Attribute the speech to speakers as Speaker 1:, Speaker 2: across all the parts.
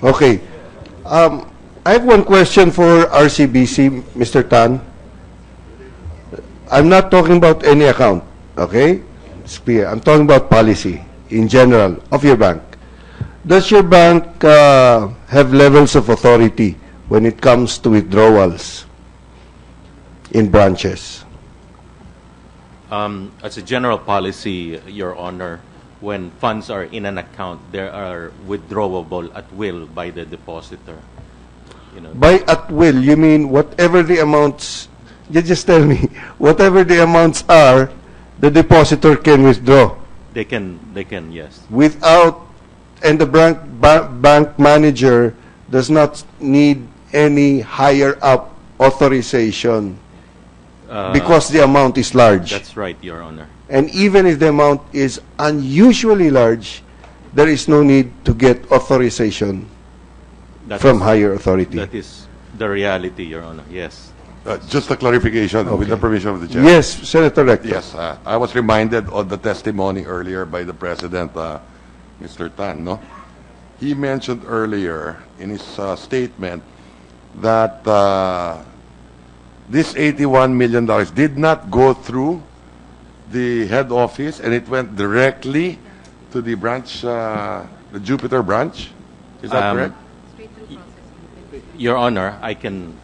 Speaker 1: Okay. I have one question for RCBC, Mr. Tan. I'm not talking about any account, okay? It's clear. I'm talking about policy in general of your bank. Does your bank have levels of authority when it comes to withdrawals in branches?
Speaker 2: As a general policy, Your Honor, when funds are in an account, they are withdrawable at will by the depositor. You know,
Speaker 1: By at will, you mean whatever the amounts, you just tell me, whatever the amounts are, the depositor can withdraw
Speaker 2: they can, yes.
Speaker 1: without, and the bank manager does not need any higher up authorization because the amount is large.
Speaker 2: That's right, Your Honor.
Speaker 1: And even if the amount is unusually large, there is no need to get authorization from higher authority.
Speaker 2: That is the reality, Your Honor, yes.
Speaker 3: Just a clarification, with the permission of the Chair.
Speaker 1: Yes, Senator Recto.
Speaker 3: Yes, I was reminded of the testimony earlier by the President, Mr. Tan, no? He mentioned earlier in his statement that this $81 million did not go through the head office and it went directly to the branch, the Jupiter branch. Is that correct?
Speaker 2: Your Honor, I can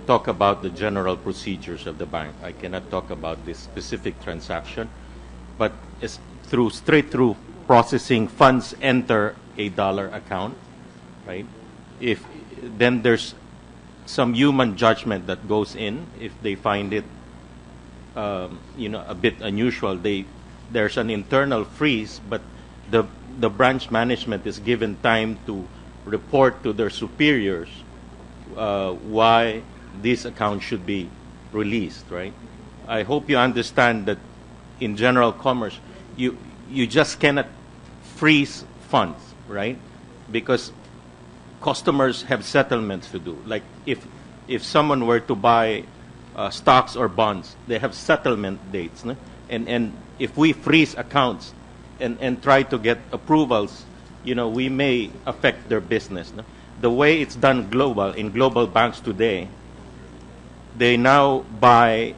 Speaker 2: talk about the general procedures of the bank. I cannot talk about this specific transaction, but it's straight through processing. Funds enter a dollar account, right? If then there's some human judgment that goes in. If they find it, a bit unusual, there's an internal freeze, but the branch management is given time to report to their superiors why this account should be released, right? I hope you understand that in general commerce, you just cannot freeze funds, right? Because customers have settlements to do. Like if someone were to buy stocks or bonds, they have settlement dates, no? And if we freeze accounts and try to get approvals, we may affect their business, no? The way it's done in global banks today, they now buy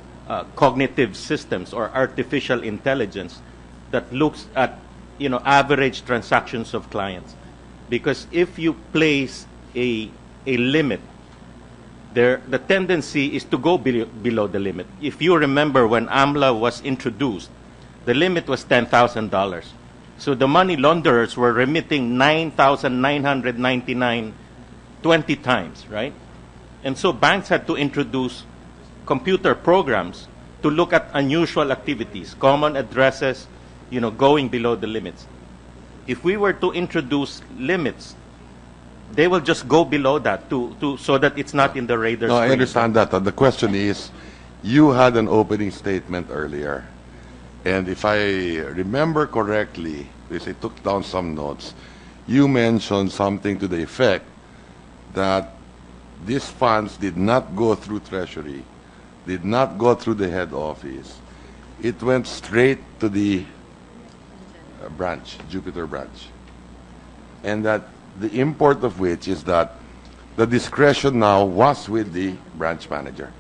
Speaker 2: cognitive systems or artificial intelligence that looks at average transactions of clients. Because if you place a limit, the tendency is to go below the limit. If you remember when AMLA was introduced, the limit was $10,000. So the money launderers were remitting $9,999 20 times, right? And so banks had to introduce computer programs to look at unusual activities, common addresses, going below the limits. If we were to introduce limits, they will just go below that so that it's not in the radar
Speaker 3: No,
Speaker 2: screen.
Speaker 3: I understand that. The question is, you had an opening statement earlier, and if I remember correctly, because I took down some notes, you mentioned something to the effect that these funds did not go through Treasury, did not go through the head office. It went straight to the branch, Jupiter branch. And that the import of which is that the discretion now was with the branch manager.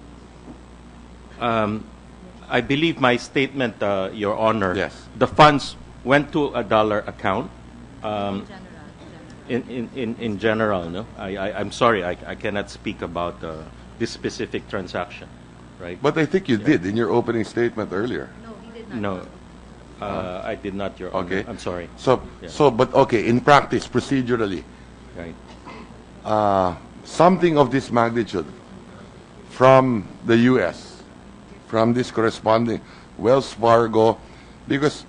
Speaker 2: I believe my statement, Your Honor,
Speaker 3: Yes.
Speaker 2: the funds went to a dollar account. In general, no? I'm sorry, I cannot speak about this specific transaction, right?
Speaker 3: But I think you did in your opening statement earlier.
Speaker 4: No, he did not.
Speaker 2: No, I did not, Your Honor.
Speaker 3: Okay.
Speaker 2: I'm sorry.
Speaker 3: But okay, in practice, procedurally,
Speaker 2: Right.
Speaker 3: something of this magnitude from the U.S., from this corresponding Wells Fargo, because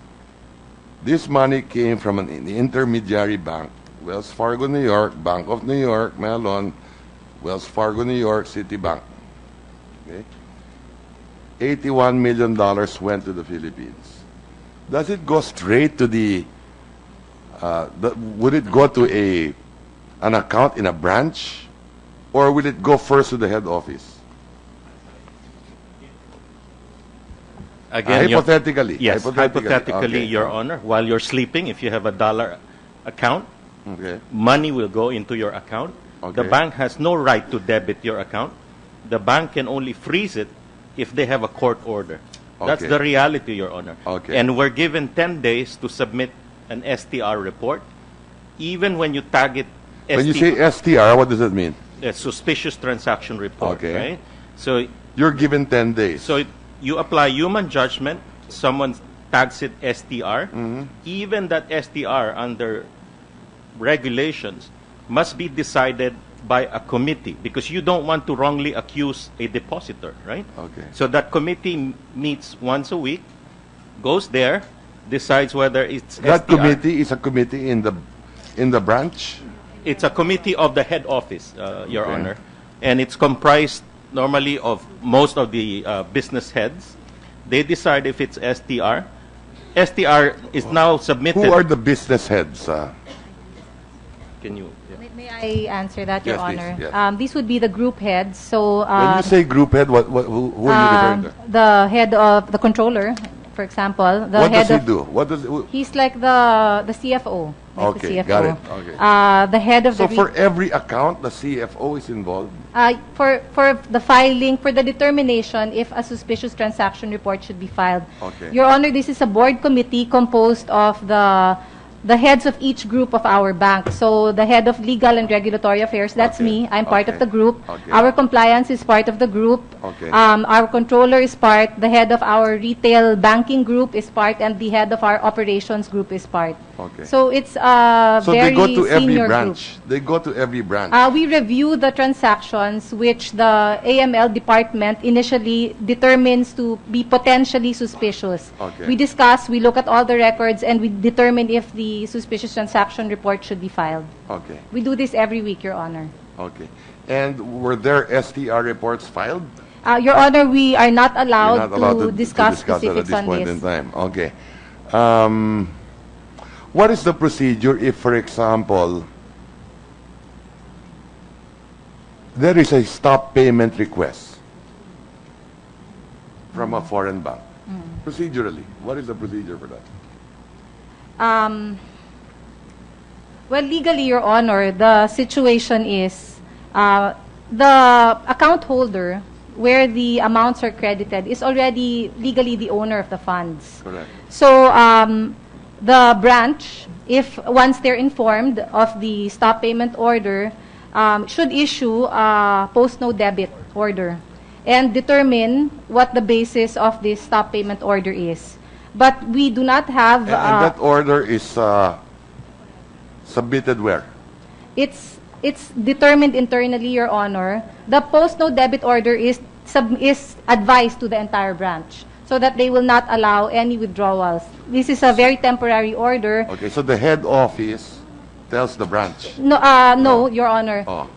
Speaker 3: this money came from an intermediary bank, Wells Fargo, New York, Bank of New York, Mellon, Wells Fargo, New York, Citibank. Okay? $81 million went to the Philippines. Does it go straight to would it go to an account in a branch, or will it go first to the head office?
Speaker 2: Again,
Speaker 3: hypothetically.
Speaker 2: Yes, hypothetically,
Speaker 3: Okay.
Speaker 2: Your Honor, while you're sleeping, if you have a dollar account,
Speaker 3: Okay.
Speaker 2: money will go into your account. The
Speaker 3: Okay.
Speaker 2: bank has no right to debit your account. The bank can only freeze it if they have a court order. That's
Speaker 3: Okay.
Speaker 2: the reality, Your Honor.
Speaker 3: Okay.
Speaker 2: And we're given 10 days to submit an STR report, even when you tag it
Speaker 3: When you say STR, what does that mean?
Speaker 2: a suspicious transaction report,
Speaker 3: Okay.
Speaker 2: right? So,
Speaker 3: You're given 10 days.
Speaker 2: you apply human judgment, someone tags it STR,
Speaker 3: Mm-hmm.
Speaker 2: even that STR under regulations must be decided by a committee because you don't want to wrongly accuse a depositor, right?
Speaker 3: Okay.
Speaker 2: So that committee meets once a week, goes there, decides whether it's
Speaker 3: That
Speaker 2: STR.
Speaker 3: committee is a committee in the branch?
Speaker 2: It's a committee of the head office, Your
Speaker 3: Okay.
Speaker 2: Honor, and it's comprised normally of most of the business heads. They decide if it's STR. STR is now submitted.
Speaker 3: Who are the business heads?
Speaker 2: Can you? Yeah.
Speaker 4: May I answer that, Your
Speaker 3: Yes, please,
Speaker 4: Honor?
Speaker 3: yes.
Speaker 4: These would be the group heads. So
Speaker 3: When you say group head, who are you referring to?
Speaker 4: the head of the controller, for example, the
Speaker 3: What
Speaker 4: head
Speaker 3: does he
Speaker 4: of
Speaker 3: do? What does
Speaker 4: he's like the CFO. Like
Speaker 3: Okay,
Speaker 4: the CFO.
Speaker 3: got it. Okay.
Speaker 4: The head of
Speaker 3: So
Speaker 4: the
Speaker 3: for every account, the CFO is involved?
Speaker 4: for the filing, for the determination if a suspicious transaction report should be filed.
Speaker 3: Okay.
Speaker 4: Your Honor, this is a board committee composed of the heads of each group of our bank. So the head of legal and regulatory affairs, that's
Speaker 3: Okay.
Speaker 4: me. I'm part
Speaker 3: Okay.
Speaker 4: of the group.
Speaker 3: Okay.
Speaker 4: Our compliance is part of the group.
Speaker 3: Okay.
Speaker 4: Our controller is part. The head of our retail banking group is part, and the head of our operations group is part.
Speaker 3: Okay.
Speaker 4: So it's a
Speaker 3: So
Speaker 4: very
Speaker 3: they go to every
Speaker 4: senior
Speaker 3: branch.
Speaker 4: group.
Speaker 3: They go to every branch.
Speaker 4: We review the transactions which the AML department initially determines to be potentially suspicious.
Speaker 3: Okay.
Speaker 4: We discuss, we look at all the records, and we determine if the suspicious transaction report should be filed.
Speaker 3: Okay.
Speaker 4: We do this every week, Your Honor.
Speaker 3: Okay. And were there STR reports filed?
Speaker 4: Your Honor, we are not
Speaker 3: You're
Speaker 4: allowed,
Speaker 3: not allowed
Speaker 4: to discuss
Speaker 3: it at
Speaker 4: specifics
Speaker 3: this
Speaker 4: on
Speaker 3: point
Speaker 4: this.
Speaker 3: in time. Okay. What is the procedure if, for example, there is a stop payment request from a foreign bank? Procedurally, what is the procedure for that?
Speaker 4: Well, legally, Your Honor, the situation is the account holder where the amounts are credited is already legally the owner of the funds.
Speaker 3: Correct.
Speaker 4: So the branch, if once they're informed of the stop payment order, should issue a post-no debit order and determine what the basis of this stop payment order is. But we do not have...
Speaker 3: And that order is submitted where?
Speaker 4: It's determined internally, Your Honor. The post-no debit order is advised to the entire branch so that they will not allow any withdrawals. This is a very temporary order.
Speaker 3: Okay, so the head office tells the branch.
Speaker 4: No, Your Honor.
Speaker 3: Oh.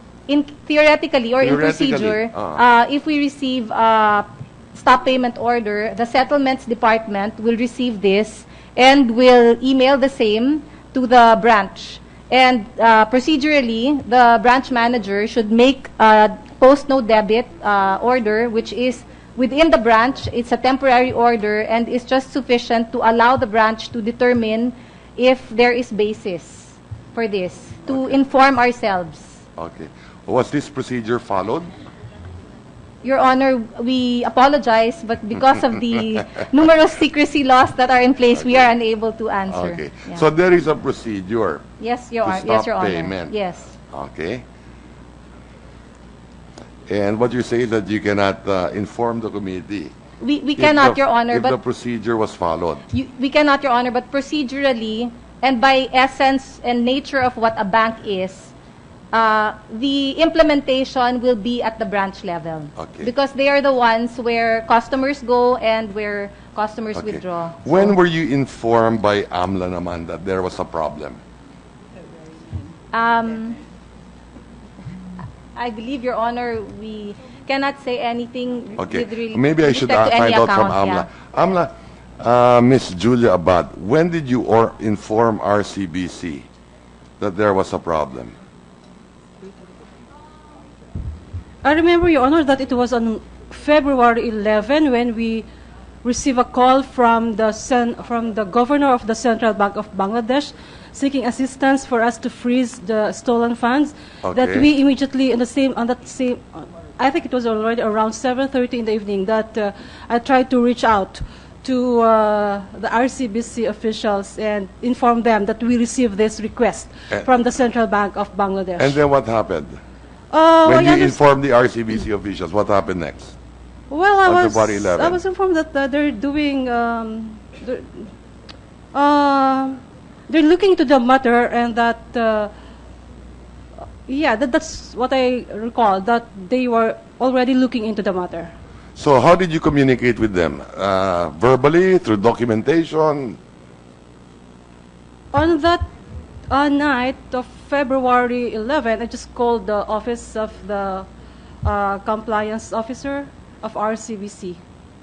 Speaker 4: Theoretically or in
Speaker 3: Theoretically,
Speaker 4: procedure,
Speaker 3: ah.
Speaker 4: if we receive a stop payment order, the settlements department will receive this and will email the same to the branch. And procedurally, the branch manager should make a post-no debit order, which is within the branch. It's a temporary order and is just sufficient to allow the branch to determine if there is basis for this, to inform ourselves.
Speaker 3: Okay. Was this procedure followed?
Speaker 4: Your Honor, we apologize, but because of the numerous secrecy laws that are in place, we are unable to answer.
Speaker 3: Okay.
Speaker 4: Yeah.
Speaker 3: So there is a procedure.
Speaker 4: Yes, Your
Speaker 3: to
Speaker 4: Honor.
Speaker 3: stop
Speaker 4: Yes, Your Honor.
Speaker 3: payment.
Speaker 4: Yes.
Speaker 3: Okay. And what you say is that you cannot inform the committee.
Speaker 4: We
Speaker 3: if
Speaker 4: cannot,
Speaker 3: the-
Speaker 4: Your Honor,
Speaker 3: if the
Speaker 4: but
Speaker 3: procedure was followed.
Speaker 4: we cannot, Your Honor, but procedurally and by essence and nature of what a bank is, the implementation will be at the branch level.
Speaker 3: Okay.
Speaker 4: Because they are the ones where customers go and where customers
Speaker 3: Okay.
Speaker 4: withdraw.
Speaker 3: When were you informed by AMLA naman that there was a problem?
Speaker 4: I believe, Your Honor, we cannot say anything
Speaker 3: Okay.
Speaker 4: with
Speaker 3: Maybe I should
Speaker 4: respect to any
Speaker 3: find out from
Speaker 4: account,
Speaker 3: AMLA.
Speaker 4: yeah.
Speaker 3: AMLA, Miss Julia Abad, when did you inform RCBC that there was a problem?
Speaker 5: I remember, Your Honor, that it was on February 11 when we received a call from the governor of the Central Bank of Bangladesh seeking assistance for us to freeze the stolen funds. That
Speaker 3: Okay.
Speaker 5: we immediately I think it was already around 7:30 in the evening that I tried to reach out to the RCBC officials and inform them that we received this request from the Central Bank of Bangladesh.
Speaker 3: And then what happened?
Speaker 5: Well,
Speaker 3: When you
Speaker 5: yeah,
Speaker 3: informed the RCBC officials, what happened next?
Speaker 5: Well,
Speaker 3: on February 11?
Speaker 5: I was informed that they're doing, they're looking into the matter, and that, that's what I recall, that they were already looking into the matter.
Speaker 3: So how did you communicate with them? Verbally, through documentation?
Speaker 5: On that night of February 11, I just called the office of the compliance officer of RCBC.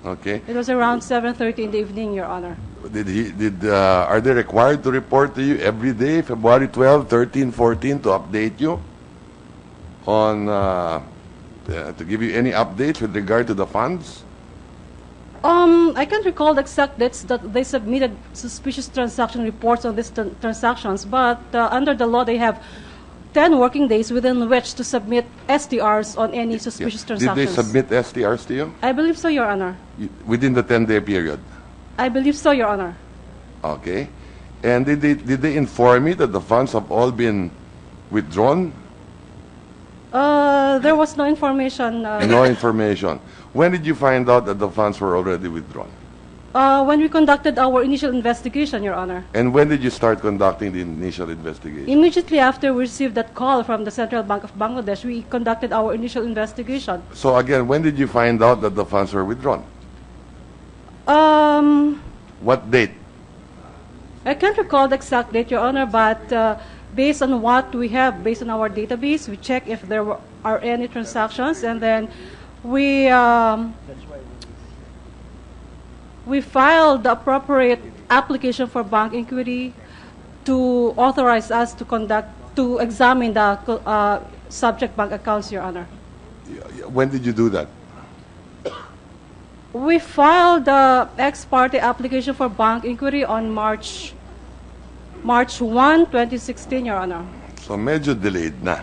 Speaker 3: Okay.
Speaker 5: It was around 7:30 in the evening, Your Honor.
Speaker 3: Are they required to report to you every day, February 12, 13, 14, to update you on, to give you any updates with regard to the funds?
Speaker 5: I can't recall the exact dates that they submitted suspicious transaction reports on these transactions, but under the law, they have 10 working days within which to submit STRs on any suspicious
Speaker 3: Did
Speaker 5: transactions.
Speaker 3: they submit STRs to you?
Speaker 5: I believe so, Your Honor.
Speaker 3: Within the 10-day period?
Speaker 5: I believe so, Your Honor.
Speaker 3: Okay. And did they inform you that the funds have all been withdrawn?
Speaker 5: There was no information.
Speaker 3: No information. When did you find out that the funds were already withdrawn?
Speaker 5: When we conducted our initial investigation, Your Honor.
Speaker 3: And when did you start conducting the initial investigation?
Speaker 5: Immediately after we received that call from the Central Bank of Bangladesh, we conducted our initial investigation.
Speaker 3: So again, when did you find out that the funds were withdrawn? What date?
Speaker 5: I can't recall the exact date, Your Honor, but based on what we have, based on our database, we check if there are any transactions, and then we filed the appropriate application for bank inquiry to authorize us to examine the subject bank accounts, Your Honor.
Speaker 3: When did you do that?
Speaker 5: We filed the ex parte application for bank inquiry on March 1, 2016, Your Honor.
Speaker 3: So medyo delayed na.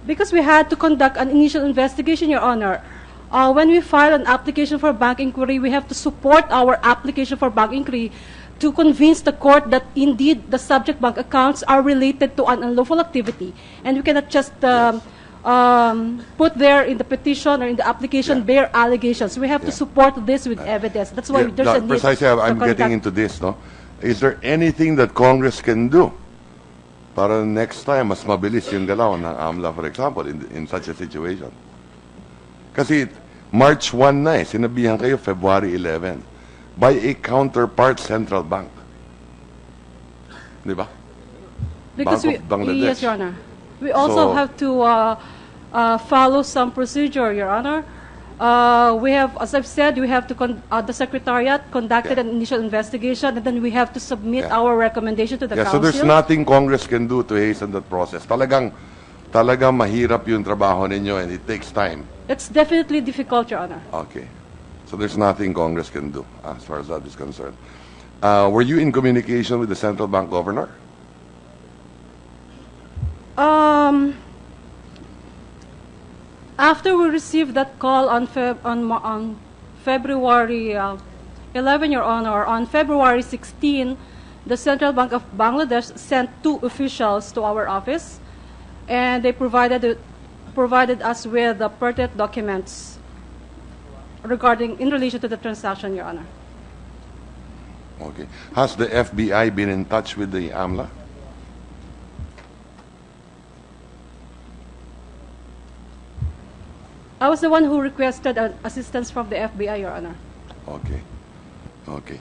Speaker 5: Because we had to conduct an initial investigation, Your Honor. When we file an application for bank inquiry, we have to support our application for bank inquiry to convince the court that indeed the subject bank accounts are related to an unlawful activity. And we cannot just put there in the petition or in the application bare allegations. We have to support this with evidence. That's why there's a need
Speaker 3: precisely,
Speaker 5: to
Speaker 3: I'm
Speaker 5: conduct.
Speaker 3: getting into this, no? Is there anything that Congress can do para next time mas mabilis yung galaw ng AMLA, for example, in such a situation? Kasi March 1 na sinabihan kayo February 11 by a counterpart central bank. Di ba?
Speaker 5: Because
Speaker 3: Bank of Bangladesh.
Speaker 5: yes, Your Honor. We also
Speaker 3: So-
Speaker 5: have to follow some procedure, Your Honor. We have, as I've said, we have to the Secretariat conducted an initial investigation, and then we have to submit our recommendation to the
Speaker 3: Yeah, so
Speaker 5: Council.
Speaker 3: there's nothing Congress can do to hasten that process. Talagang mahirap yung trabaho ninyo and it takes time.
Speaker 5: It's definitely difficult, Your Honor.
Speaker 3: Okay. So there's nothing Congress can do as far as that is concerned. Were you in communication with the central bank governor?
Speaker 5: After we received that call on February 11, Your Honor, on February 16, the Central Bank of Bangladesh sent 2 officials to our office, and they provided us with the pertinent documents in relation to the transaction, Your Honor.
Speaker 3: Okay. Has the FBI been in touch with the AMLA?
Speaker 5: I was the one who requested assistance from the FBI, Your Honor.
Speaker 3: Okay. Okay.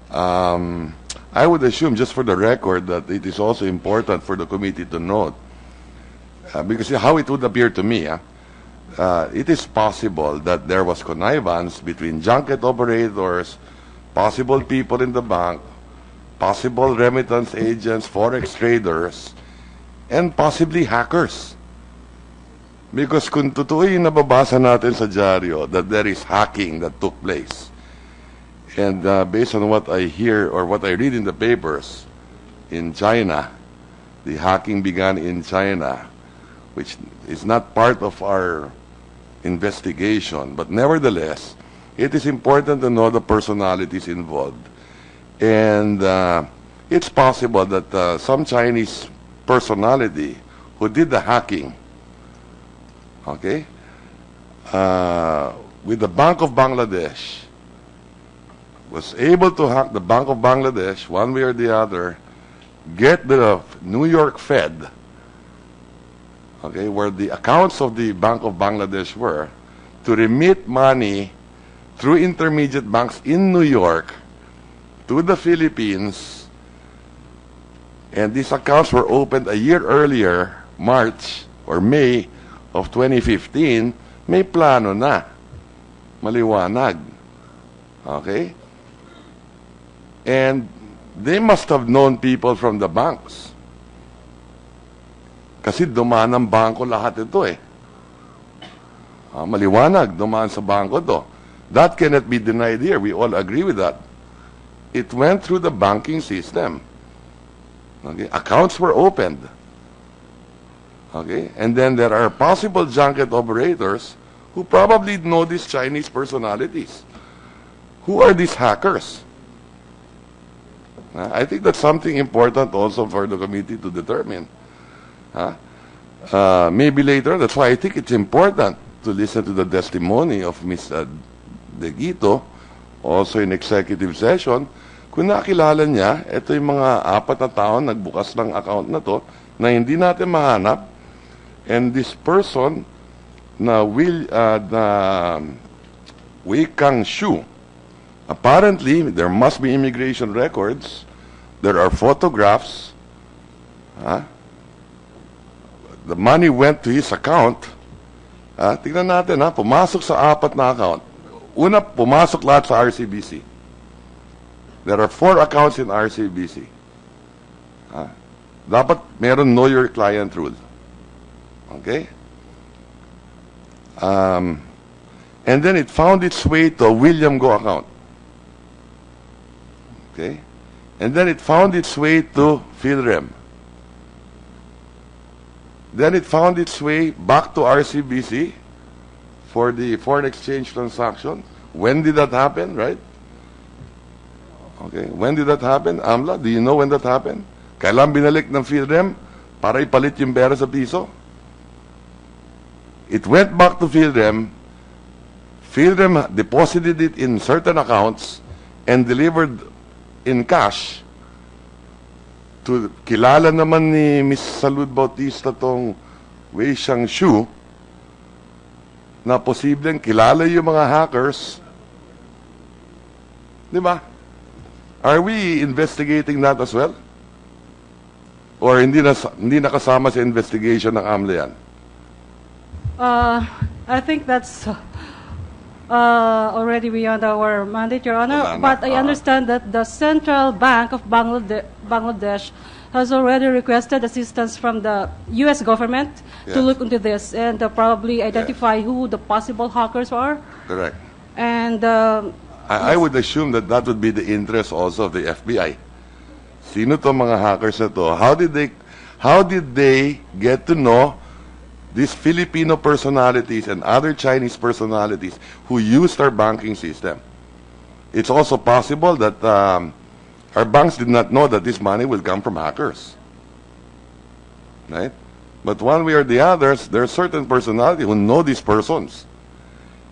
Speaker 3: I would assume, just for the record, that it is also important for the committee to note, because how it would appear to me, it is possible that there was connivance between junket operators, possible people in the bank, possible remittance agents, forex traders, and possibly hackers. Because kung totoo yung nababasa natin sa dyaryo that there is hacking that took place, and based on what I hear or what I read in the papers in China, the hacking began in China, which is not part of our investigation, but nevertheless, it is important to know the personalities involved. And it's possible that some Chinese personality who did the hacking, okay, with the Bank of Bangladesh, was able to hack the Bank of Bangladesh one way or the other, get the New York Fed, okay, where the accounts of the Bank of Bangladesh were, to remit money through intermediate banks in New York to the Philippines, and these accounts were opened a year earlier, March or May of 2015, may plano na. Maliwanag. Okay? And they must have known people from the banks. Kasi dumaan ng bangko lahat ito eh. Maliwanag, dumaan sa bangko to. That cannot be denied here. We all agree with that. It went through the banking system. Okay? Accounts were opened. Okay? And then there are possible junket operators who probably know these Chinese personalities. Who are these hackers? I think that's something important also for the committee to determine. Maybe later, that's why I think it's important to listen to the testimony of Ms. De Guito, also in executive session. Kung nakilala niya, ito yung mga 4 na taon nagbukas ng account na to na hindi natin mahanap. And this person na Wei Kang Shu, apparently there must be immigration records. There are photographs. The money went to his account. Tingnan natin, pumasok sa 4 na account. Una, pumasok lahat sa RCBC. There are 4 accounts in RCBC. Dapat meron know your client rule. Okay? And then it found its way to a William Go account. Okay? And then it found its way to PhilRem. Then it found its way back to RCBC for the foreign exchange transaction. When did that happen, right? Okay. When did that happen? Amla, do you know when that happened? Kailan binalik ng PhilRem para ipalit yung pera sa piso? It went back to PhilRem. PhilRem deposited it in certain accounts and delivered in cash to kilala naman ni Ms. Salud Bautista tong Wei Xiang Shu na posibleng kilala yung mga hackers. Di ba? Are we investigating that as well? Or hindi nakasama sa investigation ng AMLA yan?
Speaker 5: I think that's already beyond our mandate, Your Honor. But I understand that the Central Bank of Bangladesh has already requested assistance from the U.S. government to look into this and probably identify who the possible hackers are.
Speaker 3: Correct.
Speaker 5: And
Speaker 3: I would assume that that would be the interest also of the FBI. Sino to mga hackers na to? How did they get to know these Filipino personalities and other Chinese personalities who used our banking system? It's also possible that our banks did not know that this money will come from hackers. Right? But one way or the other, there are certain personalities who know these persons.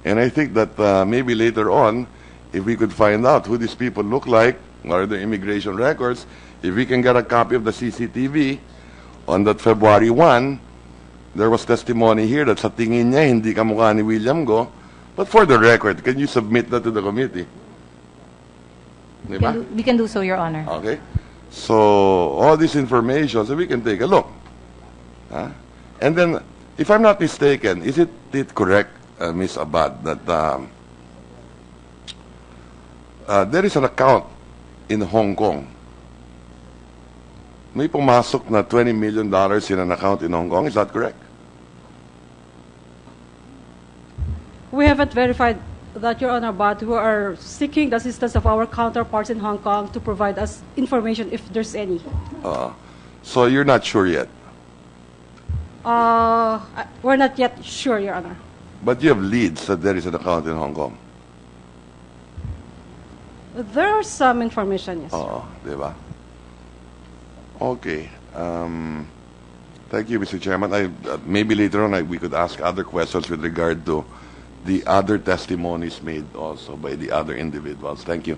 Speaker 3: And I think that maybe later on, if we could find out who these people look like, what are their immigration records, if we can get a copy of the CCTV on that February 1, there was testimony here that sa tingin niya, hindi kamukha ni William Go. But for the record, can you submit that to the committee? Diba?
Speaker 4: We can do so, Your Honor.
Speaker 3: Okay. So, all this information, so we can take a look. And then, if I'm not mistaken, is it correct, Ms. Abad, that there is an account in Hong Kong? May pumasok na $20 million in an account in Hong Kong. Is that correct?
Speaker 5: we haven't verified that, Your Honor, but we are seeking the assistance of our counterparts in Hong Kong to provide us information if there's any.
Speaker 3: So you're not sure yet,
Speaker 5: We're not yet sure, Your Honor.
Speaker 3: but you have leads that there is an account in Hong Kong.
Speaker 5: There are some information, yes.
Speaker 3: Oo, di ba? Okay. Thank you, Mr. Chairman. Maybe later on we could ask other questions with regard to the other testimonies made also by the other individuals. Thank you.